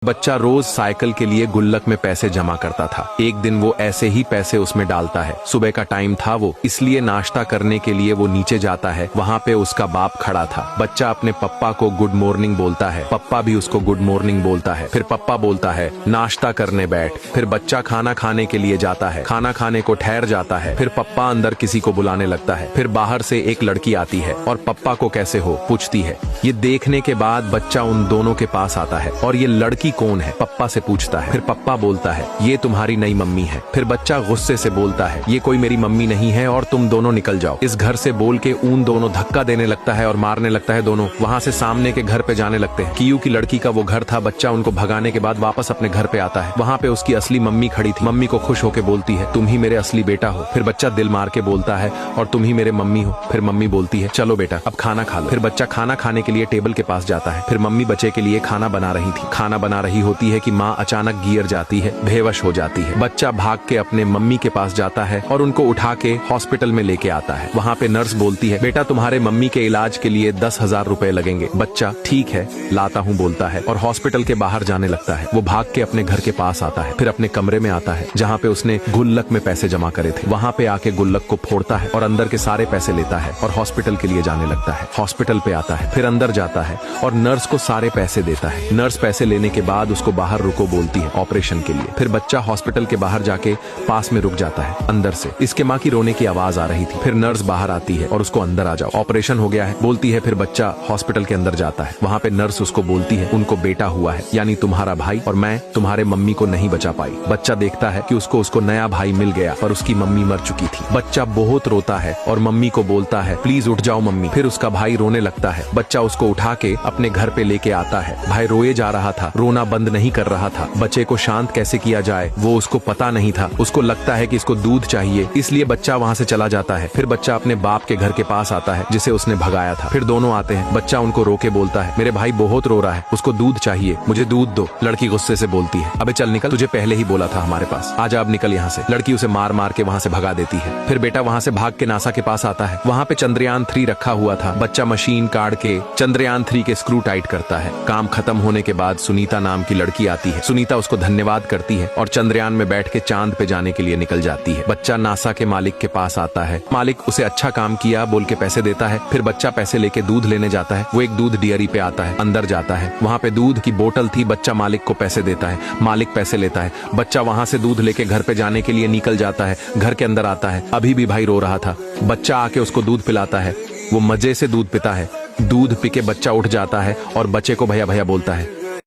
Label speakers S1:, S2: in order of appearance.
S1: बच्चा रोज साइकिल के लिए गुल्लक में पैसे जमा करता था। एक दिन वो ऐसे ही पैसे उसमें डालता है। सुबह का टाइम था, वो इसलिए नाश्ता करने के लिए वो नीचे जाता है। वहाँ पे उसका बाप खड़ा था। बच्चा अपने पप्पा को गुड मॉर्निंग बोलता है, पप्पा भी उसको गुड मॉर्निंग बोलता है। फिर पप्पा बोलता है नाश्ता करने बैठ। फिर बच्चा खाना खाने के लिए जाता है, खाना खाने को ठहर जाता है। फिर पप्पा अंदर किसी को बुलाने लगता है। फिर बाहर से एक लड़की आती है और पप्पा को कैसे हो पूछती है। ये देखने के बाद बच्चा उन दोनों के पास आता है और ये लड़की कौन है पप्पा से पूछता है। फिर पप्पा बोलता है ये तुम्हारी नई मम्मी है। फिर बच्चा गुस्से से बोलता है ये कोई मेरी मम्मी नहीं है और तुम दोनों निकल जाओ इस घर से बोल के उन दोनों धक्का देने लगता है और मारने लगता है। दोनों वहाँ से सामने के घर पे जाने लगते हैं। कियू की लड़की का वो घर था। बच्चा उनको भगाने के बाद वापस अपने घर पे आता है। वहाँ पे उसकी असली मम्मी खड़ी थी। मम्मी को खुश होकर बोलती है तुम ही मेरे असली बेटा हो। फिर बच्चा दिल मार के बोलता है और तुम ही मेरे मम्मी हो। फिर मम्मी बोलती है चलो बेटा अब खाना खा लो। फिर बच्चा खाना खाने के लिए टेबल के पास जाता है। फिर मम्मी बच्चे के लिए खाना बना रही थी। खाना बना रही होती है कि माँ अचानक गिर जाती है, बेहोश हो जाती है। बच्चा भाग के अपने मम्मी के पास जाता है और उनको उठा के हॉस्पिटल में लेके आता है। वहाँ पे नर्स बोलती है बेटा तुम्हारे मम्मी के इलाज के लिए 10,000 रुपए लगेंगे। बच्चा ठीक है लाता हूँ बोलता है और हॉस्पिटल के बाहर जाने लगता है। वो भाग के अपने घर के पास आता है। फिर अपने कमरे में आता है जहाँ पे उसने गुल्लक में पैसे जमा करे थे। वहाँ पे आके गुल्लक को फोड़ता है और अंदर के सारे पैसे लेता है और हॉस्पिटल के लिए जाने लगता है। हॉस्पिटल पे आता है, फिर अंदर जाता है और नर्स को सारे पैसे देता है। नर्स पैसे लेने के बाद उसको बाहर रुको बोलती है ऑपरेशन के लिए। फिर बच्चा हॉस्पिटल के बाहर जाके पास में रुक जाता है। अंदर से इसके माँ की रोने की आवाज आ रही थी। फिर नर्स बाहर आती है और उसको अंदर आ जाओ ऑपरेशन हो गया है बोलती है। फिर बच्चा हॉस्पिटल के अंदर जाता है। वहाँ पे नर्स उसको बोलती है उनको बेटा हुआ है यानी तुम्हारा भाई और मैं तुम्हारे मम्मी को नहीं बचा पाई। बच्चा देखता है कि उसको नया भाई मिल गया पर उसकी मम्मी मर चुकी थी। बच्चा बहुत रोता है और मम्मी को बोलता है प्लीज उठ जाओ मम्मी। फिर उसका भाई रोने लगता है। बच्चा उसको उठा के अपने घर पे लेके आता है। भाई रोए जा रहा था, रोना बंद नहीं कर रहा था। बच्चे को शांत कैसे किया जाए वो उसको पता नहीं था। उसको लगता है कि इसको दूध चाहिए इसलिए बच्चा वहाँ से चला जाता है। फिर बच्चा अपने बाप के घर के पास आता है जिसे उसने भगाया था। फिर दोनों आते हैं। बच्चा उनको रोके बोलता है मेरे भाई बहुत रो रहा है, उसको दूध चाहिए, मुझे दूध दो। लड़की गुस्से से बोलती है अबे चल निकल, तुझे पहले ही बोला था हमारे पास, आजा अब निकल यहाँ से। लड़की उसे मार मार के वहाँ से भगा देती है। फिर बेटा वहाँ से भाग के नासा के पास आता है। वहाँ पे चंद्रयान 3 रखा हुआ था। बच्चा मशीन काट के चंद्रयान 3 के स्क्रू टाइट करता है। काम खत्म होने के बाद सुनीता नाम की लड़की आती है। सुनीता उसको धन्यवाद करती है और चंद्रयान में बैठ के चांद पे जाने के लिए निकल जाती है। बच्चा नासा के मालिक के पास आता है। मालिक उसे अच्छा काम किया बोल के पैसे देता है। फिर बच्चा पैसे लेके दूध लेने जाता है। वो एक दूध डेयरी पे आता है, अंदर जाता है। वहाँ पे दूध की बोतल थी। बच्चा मालिक को पैसे देता है, मालिक पैसे लेता है। बच्चा वहाँ से दूध लेके घर पे जाने के लिए निकल जाता है। घर के अंदर आता है, अभी भी भाई रो रहा था। बच्चा आके उसको दूध पिलाता है। वो मजे से दूध पीता है। दूध पी के बच्चा उठ जाता है और बच्चे को भैया भैया बोलता है।